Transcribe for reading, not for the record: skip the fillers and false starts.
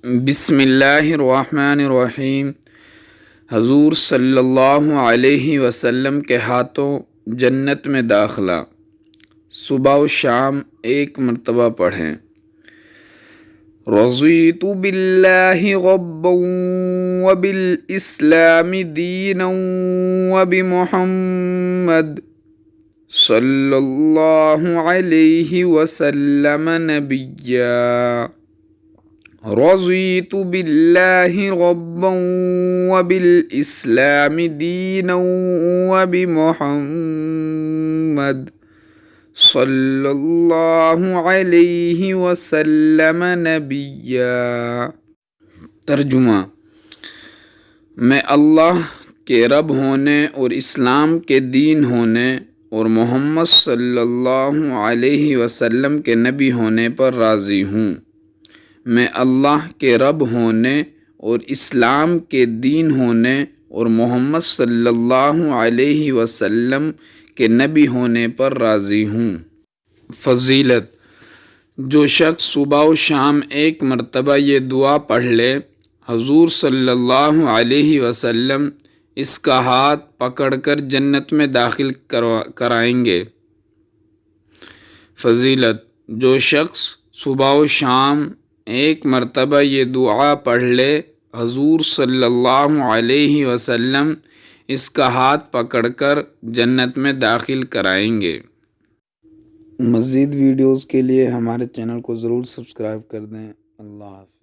بسم اللہ الرحمن الرحیم۔ حضور صلی اللہ علیہ وسلم کے ہاتھوں جنت میں داخلہ۔ صبح و شام ایک مرتبہ پڑھیں۔ رضیت باللہ ربا وبالاسلام دینا وبمحمد صلی اللہ علیہ وسلم نبیا۔ رضیت باللہ ربا وبالاسلام دینا وبمحمد صلی اللہ علیہ وسلم نبیا۔ ترجمہ: میں اللہ کے رب ہونے اور اسلام کے دین ہونے اور محمد صلی اللہ علیہ وسلم کے نبی ہونے پر راضی ہوں۔ میں اللہ کے رب ہونے اور اسلام کے دین ہونے اور محمد صلی اللہ علیہ وسلم کے نبی ہونے پر راضی ہوں۔ فضیلت: جو شخص صبح و شام ایک مرتبہ یہ دعا پڑھ لے، حضور صلی اللہ علیہ وسلم اس کا ہاتھ پکڑ کر جنت میں داخل کرائیں گے۔ فضیلت: جو شخص صبح و شام ایک مرتبہ یہ دعا پڑھ لے، حضور صلی اللہ علیہ وسلم اس کا ہاتھ پکڑ کر جنت میں داخل کرائیں گے۔ مزید ویڈیوز کے لیے ہمارے چینل کو ضرور سبسکرائب کر دیں۔ اللہ حافظ۔